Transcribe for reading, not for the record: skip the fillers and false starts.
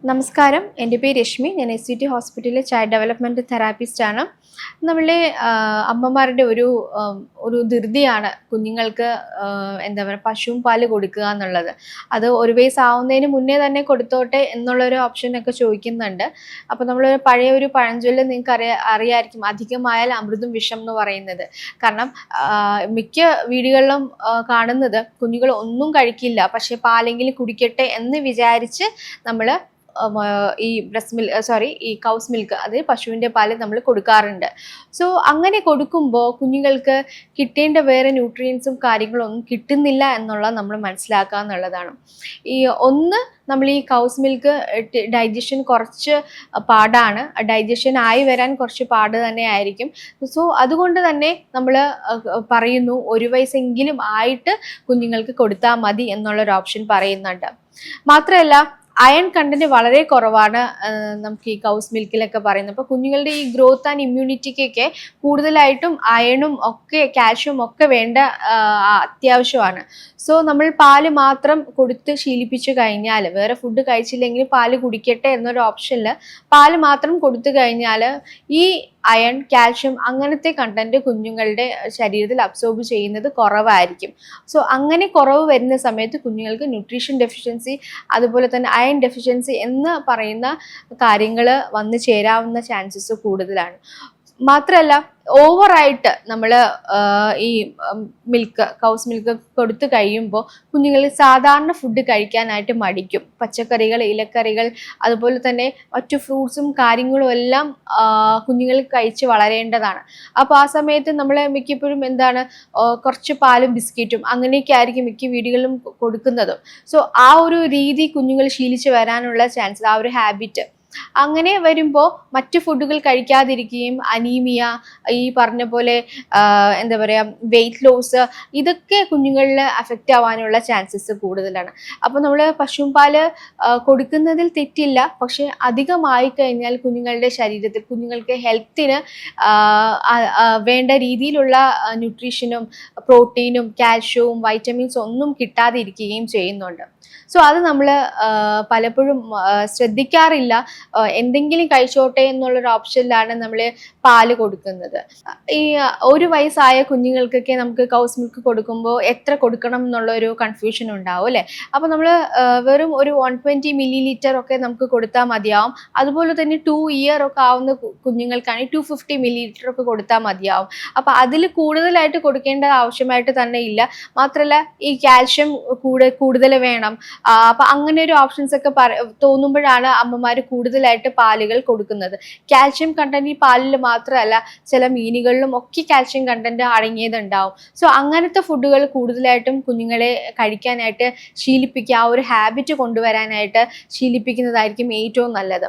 നമസ്കാരം, എൻ്റെ പേര് രശ്മി. ഞാൻ SCT ഹോസ്പിറ്റലിലെ ചൈൽഡ് ഡെവലപ്മെൻറ്റ് തെറാപ്പിസ്റ്റാണ്. നമ്മളുടെ അമ്മമാരുടെ ഒരു ധൃതിയാണ് കുഞ്ഞുങ്ങൾക്ക് എന്താ പറയുക പശുവും പാല് കൊടുക്കുക എന്നുള്ളത്. അത് 1 വയസ്സാവുന്നതിന് മുന്നേ തന്നെ കൊടുത്തോട്ടെ എന്നുള്ളൊരു ഓപ്ഷനൊക്കെ ചോദിക്കുന്നുണ്ട്. അപ്പോൾ നമ്മൾ പഴയ ഒരു പഴഞ്ചൊല്ല് നിങ്ങൾക്ക് അറിയായിരിക്കും, അധികമായാൽ അമൃതും വിഷം എന്ന് പറയുന്നത്. കാരണം മിക്ക വീടുകളിലും കാണുന്നത് കുഞ്ഞുങ്ങൾ ഒന്നും കഴിക്കില്ല, പക്ഷേ പാലെങ്കിലും കുടിക്കട്ടെ എന്ന് വിചാരിച്ച് നമ്മൾ ഈ ഈ കൗസ് മിൽക്ക്, അത് പശുവിൻ്റെ പാല് നമ്മൾ കൊടുക്കാറുണ്ട്. സോ അങ്ങനെ കൊടുക്കുമ്പോൾ കുഞ്ഞുങ്ങൾക്ക് കിട്ടേണ്ട വേറെ ന്യൂട്രിയൻസും കാര്യങ്ങളൊന്നും കിട്ടുന്നില്ല എന്നുള്ളത് നമ്മൾ മനസ്സിലാക്കുക എന്നുള്ളതാണ്. നമ്മൾ ഈ കൗസ് മിൽക്ക് ഡൈജഷൻ കുറച്ച് പാടാണ്, ഡൈജഷൻ ആയി വരാൻ കുറച്ച് പാട് തന്നെ ആയിരിക്കും. സോ അതുകൊണ്ട് തന്നെ നമ്മൾ പറയുന്നു 1 വയസ്സെങ്കിലും ആയിട്ട് കുഞ്ഞുങ്ങൾക്ക് കൊടുത്താൽ മതി എന്നുള്ളൊരു ഓപ്ഷൻ പറയുന്നുണ്ട്. മാത്രമല്ല അയൺ കണ്ടന്റ് വളരെ കുറവാണ് നമുക്ക് ഈ കൗസ് മിൽക്കിലൊക്കെ പറയുന്നത്. അപ്പോൾ കുഞ്ഞുങ്ങളുടെ ഈ ഗ്രോത്ത് ആൻഡ് ഇമ്മ്യൂണിറ്റിക്കൊക്കെ കൂടുതലായിട്ടും അയണും ഒക്കെ കാൽഷ്യം ഒക്കെ വേണ്ട അത്യാവശ്യമാണ്. സോ നമ്മൾ പാല് മാത്രം കൊടുത്ത് ശീലിപ്പിച്ചു കഴിഞ്ഞാൽ, വേറെ ഫുഡ് കഴിച്ചില്ലെങ്കിൽ പാല് കുടിക്കട്ടെ എന്നൊരു ഓപ്ഷനിൽ പാല് മാത്രം കൊടുത്തു കഴിഞ്ഞാൽ ഈ അയൺ, കാൽഷ്യം അങ്ങനത്തെ കണ്ടന്റ് കുഞ്ഞുങ്ങളുടെ ശരീരത്തിൽ അബ്സോർബ് ചെയ്യുന്നത് കുറവായിരിക്കും. സോ അങ്ങനെ കുറവ് വരുന്ന സമയത്ത് കുഞ്ഞുങ്ങൾക്ക് ന്യൂട്രീഷൻ ഡെഫിഷ്യൻസി, അതുപോലെ തന്നെ അയൺ ഡെഫിഷ്യൻസി എന്ന് പറയുന്ന കാര്യങ്ങൾ വന്നു ചേരാവുന്ന ചാൻസസ് കൂടുതലാണ്. മാത്രമല്ല ഓവറായിട്ട് നമ്മൾ ഈ കൗസ് മിൽക്ക് കൊടുത്തു കഴിയുമ്പോൾ കുഞ്ഞുങ്ങൾ സാധാരണ ഫുഡ് കഴിക്കാനായിട്ട് മടിക്കും. പച്ചക്കറികൾ, ഇലക്കറികൾ, അതുപോലെ തന്നെ മറ്റു ഫ്രൂട്ട്സും കാര്യങ്ങളും എല്ലാം കുഞ്ഞുങ്ങൾ കഴിച്ച് വളരേണ്ടതാണ്. അപ്പോൾ ആ സമയത്ത് നമ്മൾ മിക്കപ്പോഴും കുറച്ച് പാലും ബിസ്ക്കറ്റും അങ്ങനെയൊക്കെ ആയിരിക്കും മിക്ക വീടുകളിലും കൊടുക്കുന്നത്. സോ ആ ഒരു രീതി കുഞ്ഞുങ്ങൾ ശീലിച്ച് വരാനുള്ള ചാൻസ്, ആ ഒരു ഹാബിറ്റ് അങ്ങനെ വരുമ്പോൾ മറ്റു ഫുഡുകൾ കഴിക്കാതിരിക്കുകയും അനീമിയ, ഈ പറഞ്ഞ പോലെ വെയിറ്റ് ലോസ്, ഇതൊക്കെ കുഞ്ഞുങ്ങളിൽ അഫക്റ്റ് ആവാനുള്ള ചാൻസസ് കൂടുതലാണ്. അപ്പോൾ നമ്മൾ പശുവും പാല് കൊടുക്കുന്നതിൽ തെറ്റില്ല, പക്ഷെ അധികമായി കഴിഞ്ഞാൽ കുഞ്ഞുങ്ങളുടെ ശരീരത്തിൽ, കുഞ്ഞുങ്ങൾക്ക് ഹെൽത്തിന് വേണ്ട രീതിയിലുള്ള ന്യൂട്രീഷനും പ്രോട്ടീനും കാൽഷ്യവും വൈറ്റമിൻസും ഒന്നും കിട്ടാതിരിക്കുകയും ചെയ്യുന്നുണ്ട്. സോ അത് നമ്മൾ പലപ്പോഴും ശ്രദ്ധിക്കാറില്ല. എന്തെങ്കിലും കഴിച്ചോട്ടെ എന്നുള്ളൊരു ഓപ്ഷനിലാണ് നമ്മൾ പാല് കൊടുക്കുന്നത്. ഈ 1 വയസ്സായ കുഞ്ഞുങ്ങൾക്കൊക്കെ നമുക്ക് കൗസ് മിൽക്ക് കൊടുക്കുമ്പോൾ എത്ര കൊടുക്കണം എന്നുള്ളൊരു കൺഫ്യൂഷൻ ഉണ്ടാവും അല്ലേ. അപ്പോൾ നമ്മൾ വെറും ഒരു 120 ml ഒക്കെ നമുക്ക് കൊടുത്താൽ മതിയാവും. അതുപോലെ തന്നെ 2 year ഒക്കെ ആവുന്ന കുഞ്ഞുങ്ങൾക്കാണെങ്കിൽ 250 ml ഒക്കെ കൊടുത്താൽ മതിയാവും. അപ്പോൾ അതിൽ കൂടുതലായിട്ട് കൊടുക്കേണ്ട ആവശ്യമായിട്ട് തന്നെ ഇല്ല. മാത്രമല്ല ഈ കാൽഷ്യം കൂടുതൽ വേണം. അപ്പം അങ്ങനെ ഒരു ഓപ്ഷൻസ് ഒക്കെ തോന്നുമ്പോഴാണ് അമ്മമാർ കൂടുതലായിട്ട് പാലുകൾ കൊടുക്കുന്നത്. കാൽഷ്യം കണ്ടന്റ് ഈ പാലിൽ മാത്രമല്ല, ചില മീനുകളിലും ഒക്കെ കാൽഷ്യം കണ്ടന്റ് അടങ്ങിയതുണ്ടാവും. സോ അങ്ങനത്തെ ഫുഡുകൾ കൂടുതലായിട്ടും കുഞ്ഞുങ്ങളെ കഴിക്കാനായിട്ട് ശീലിപ്പിക്കുക, ആ ഒരു ഹാബിറ്റ് കൊണ്ടുവരാനായിട്ട് ശീലിപ്പിക്കുന്നതായിരിക്കും ഏറ്റവും നല്ലത്.